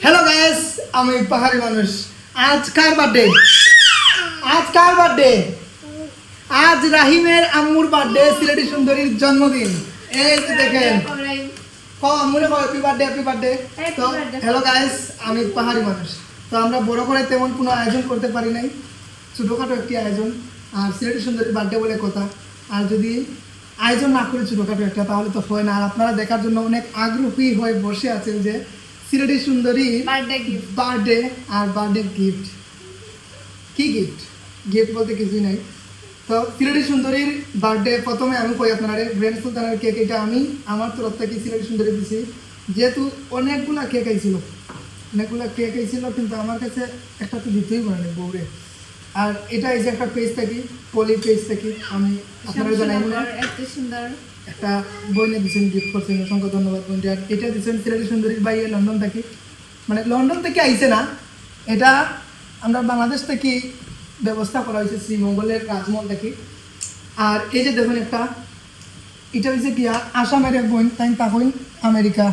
Hello guys, আমি পাহাড়ি মানুষ। আজ কার বার্থডে? আজ রাহিমের আম্মুর বার্থডে, সিলেটি সুন্দরীর জন্মদিন। এই যে দেখেন, আম্মুরে হ্যাপি বার্থডে। তো হ্যালো গাইস, আমি পাহাড়ি মানুষ। তো আমরা বড় করে তেমন কোনো আয়োজন করতে পারি নাই, ছোটোখাটো একটি আয়োজন। আর সিলেটি সুন্দরীর বার্থডে বলে কথা, আর যদি আয়োজন না করি ছোটোখাটো একটা, তাহলে তো হয় না। আর আপনারা দেখার জন্য অনেক আগ্রহী হয়ে বসে আছেন যে সিলেটি সুন্দরী বার্থডে আর বার্থডে গিফট। কি গিফট বলতে কিছুই নাই। তো সিলেটি সুন্দরীর বার্থডে প্রথমে আমি কই আপনারা, গ্র্যান্ড সুলতানের কেক এটা আমি আমার তরফ থেকে সিলেটি সুন্দরী দিছি। যেহেতু অনেকগুলা কেক আইছিল, কিন্তু আমার কাছে একটা তো দিতেই পারেনি বউরে। আর এটা এই যে একটা পেজ থাকি, পলি পেজ থাকি, আমি আপনারা জানাই একটা বইনে দিচ্ছেন, গিফট করছেন, অসংখ্য ধন্যবাদ বন্ধু। আর এটা দিচ্ছেন সিলেটি সুন্দরীর বাইরে লন্ডন থাকি, মানে লন্ডন থেকে আইছে না, এটা আমরা বাংলাদেশ থেকে ব্যবস্থা করা হয়েছে, শ্রীমঙ্গলের রাজমহল থেকে। আর এই যে দেখুন একটা, এটা হচ্ছে কি আসামের এক বোন, তাই তখন আমেরিকা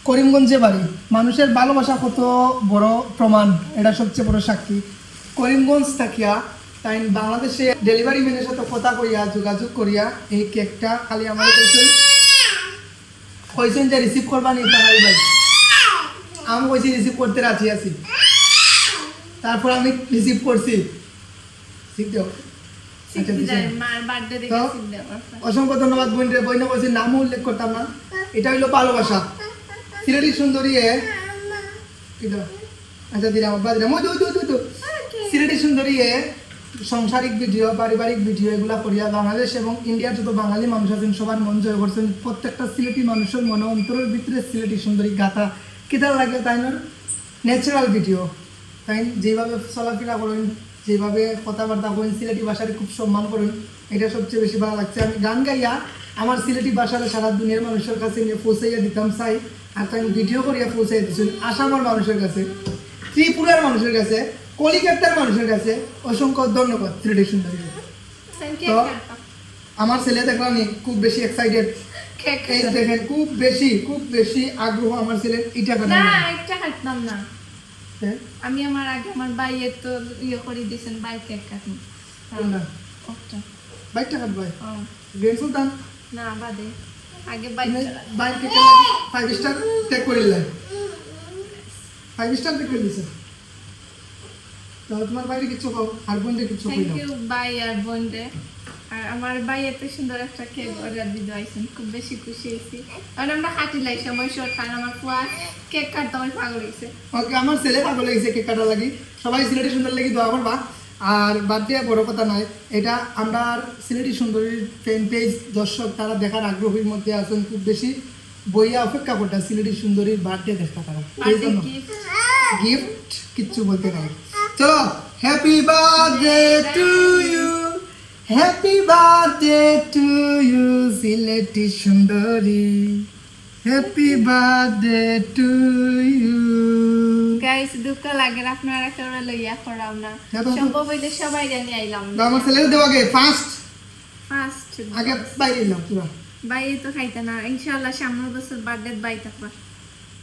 করিমগঞ্জে বাড়ি। মানুষের ভালোবাসা কত বড় প্রমাণ, এটা সবচেয়ে বড় সাক্ষী। করিমগঞ্জ থাকিয়া তাই বাংলাদেশে ডেলিভারি ম্যানের সাথে কথা কইয়া যোগাযোগ করিয়া এই কেকটা খালি আমার কইছেন যে রিসিভ করবা নি তাহাই ভাই। আমি কইছি রিসিভ করতে রাজি আছি, তারপর আমি রিসিভ করছি। অসংখ্য ধন্যবাদ বোনরে। বইনে বলছি নামও উল্লেখ করতাম না, এটা হইলো ভালোবাসা। সিলেটি সুন্দরী আচ্ছা দিলাম সিলেটি সুন্দরী সাংসারিক ভিডিও, পারিবারিক ভিডিও এগুলা করিয়া বাংলাদেশ এবং ইন্ডিয়ার যত বাঙালি মানুষ আছেন সবার মন জয় করছেন। প্রত্যেকটা সিলেটি মানুষের মনে অন্তরের ভিতরে সিলেটি সুন্দরী গাথা কেটা লাগে, তাই না? ন্যাচারাল ভিডিও, তাই যেভাবে চলাফেরা করেন, যেভাবে কথাবার্তা করেন, সিলেটি ভাষার খুব সম্মান করেন, এটা সবচেয়ে বেশি ভালো লাগছে। আমি গান গাইয়া আমার সিলেটি ভাষাটা সারা দুনিয়ার মানুষের কাছে নিয়ে পৌঁছাইয়া দিতাম চাই, আর তাই ভিডিও করিয়া পৌঁছাই দিচ্ছেন আসামের মানুষের কাছে, ত্রিপুরার মানুষের কাছে, কলিকাতার মানুষের কাছে। অসংখ্য ধন্যবাদ সিলেটি সুন্দরী। তো আমার ছেলে দেখলাম খুব বেশি এক্সাইটেড, দেখেন খুব বেশি আগ্রহ আমার ছেলের। এটা কাটতাম না আমি, আমার আগে আমার বাইয়ের তো ইয়ে করে দিয়েছেন, বাই কেক কাটুন। বাইকটা কাটবাই গ্র্যান্ড সুলতান না বাদে আগে বাইক কেক 5 স্টার টেক করিলেন, 5 স্টার টেক করে দিছে। তো তোমার বাইরে কিছু খাও, আর বোনদের কিছু খাও। থ্যাংক ইউ বাই আর বোনদের। আর আমার ভাই এত সুন্দর একটা কেক অর্ডার দিতে আইছেন, খুব বেশি খুশি হয়েছি। কারণ আমরা কাটি লাই সময় শর্ট, কারণ আমার ফুয়া কেক কাটতে আমার পাগল হয়েছে। ওকে, আমার ছেলে পাগল হয়েছে কেক কাটার লাগি। সবাই সিলেটি সুন্দর লাগি দোয়া করবা। আর বার্থডে বড় কথা নয়, এটা আমরা সিলেটি সুন্দরীর ফ্যান পেজ দর্শক তারা দেখার আগ্রহীর মধ্যে আছেন, খুব বেশি বইয়া অপেক্ষা করতে সিলেটি সুন্দরীর বার্থডে দেখা তারা। এই জন্য গিফট কিচ্ছু বলতে নাই। চলো, happy birthday to you, happy birthday to you Sylheti সুন্দরী, happy birthday to you. Guys দুঃখ লাগে আপনারা কেউ লইয়া করাও না, সম্ভব হইলে সবাই জানি আইলাম। আমার ছেলের দেওয়া আগে ফার্স্ট আগে বাইরে এলাম পুরো, বাইরে তো খাইতে না। ইনশাআল্লাহ সামনের বছর বার্থডে বাই থাকবা।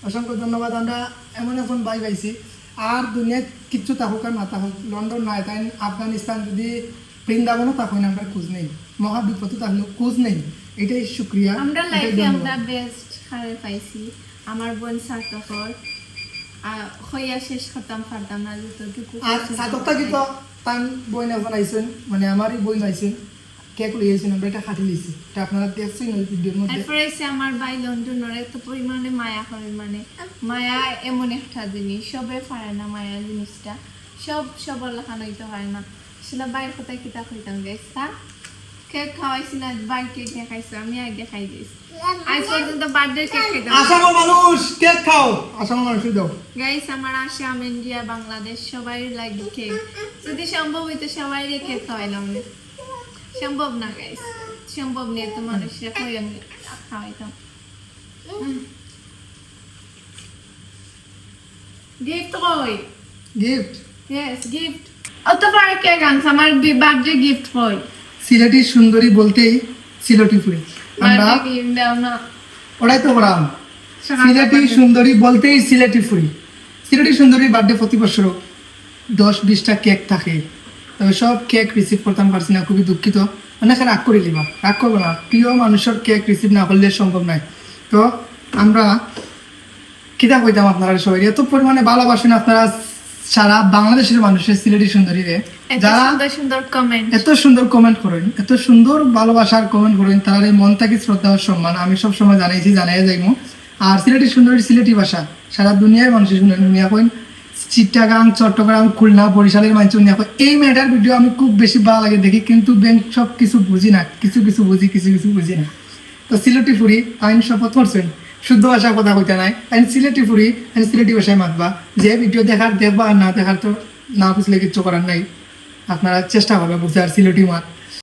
অসংখ্য ধন্যবাদ। আমরা এমন এখন বাই পাইছি, আর দুনিয়ায় কিচ্ছু থাকুক আর না থাকুক, লন্ডন নয় তাই আফগানিস্তান যদি বৃন্দাবনও থাকুক, আমরা খোঁজ নেই, মহাবিপদ থাকলেও খোঁজ নেই। এটাই শুক্রিয়া। আমরা লাইফে আমরা বেস্ট খারে পাইছি। আমার বোন সাতকর হইয়া শেষ করতাম পারতাম না, যতটুকু আর সাতকটা কি তো তাই বই এখন আইছেন, মানে আমারই বই আইছেন, কেক লইয়েছেন, আমরা এটা খাটি লইছি, এটা আপনারা দেখছেন ওই ভিডিওর মধ্যে। এরপরে এসে আমার ভাই লন্ডনের এত পরিমাণে মায়া করে, মানে মায়া এমন একটা জিনিস, সবে পারে না মায়া জিনিসটা, সবার লেখানো হইতে পারে না। সেটা বাইরের কোথায় কিতাব হইতাম গেছে, কেক খাওয়াইছি না, বাইর কেক খাইছো, আমি আগে খাই দিয়েছি। আজ পর্যন্ত বার্থডে কেক খাইতাম। আসামের মানুষ কেক খাও, আসামের মানুষ দাও। গাইস আমার আসাম, ইন্ডিয়া, বাংলাদেশ সবাই লাগে কেক। যদি সম্ভব হইতো সবাই কেক খাওয়াইলাম, সম্ভব না গাইস, সম্ভব নেই তো মানুষরা কই আমি খাওয়াইতাম। গিফট কই? গিফট? Yes gift. অত পারে কেক আনছ, আমার বার্থডে গিফট কই? সিলেটি সুন্দরী বলতেই সিলেটি ফুল, আমরা গিফট দাও না, ওটাই তো করাম। সিলেটি সুন্দরী বলতেই সিলেটি ফুরি। সিলেটি সুন্দরীর বার্থডে প্রতি বছর 10-20টা কেক থাকে, তবে সব কেক রিসিভ করতাম পারছি না, খুবই দুঃখিত। অনেকে রাগ করে দিবা, রাগ করবো না, প্রিয় মানুষের কেক রিসিভ না করলে সম্ভব নয়। তো আমরা কিতা কইতাম আপনারা সবাই এত পরিমাণে ভালোবাসেন আপনারা সারা বাংলাদেশের মানুষের সিলেটি সুন্দরীরে, যারা সুন্দর সুন্দর কমেন্ট, এত সুন্দর কমেন্ট করেন, এত সুন্দর ভালোবাসার কমেন্ট করেন, তারা এই মন থেকে শ্রদ্ধা ও সম্মান আমি সব সময় জানাই যাইমু। আর সিলেটি সুন্দরী সিলেটি ভাষা সারা দুনিয়ার মানুষের শুনেন, উনি এখন চিটাগাং, চট্টগ্রাম, খুলনা, বরিশালের মানুষ উনি এখন এই মেয়েটার ভিডিও আমি খুব বেশি ভালো লাগে দেখি, কিন্তু ব্যাংক সব কিছু বুঝি না, কিছু কিছু বুঝি, কিছু কিছু বুঝি না। তো সিলেটি ফুরি আইন শপথ করছেন, শুদ্ধ ভাষা কথা কইতে নাই, আইন সিলেটি ফুরি আইন সিলেটি ভাষায় মাতবা। যে ভিডিও দেখবা আর না দেখার তো না বুঝলে কিচ্ছু করার নাই, আপনারা চেষ্টা করবে বুঝতে আর সিলেটি মাত।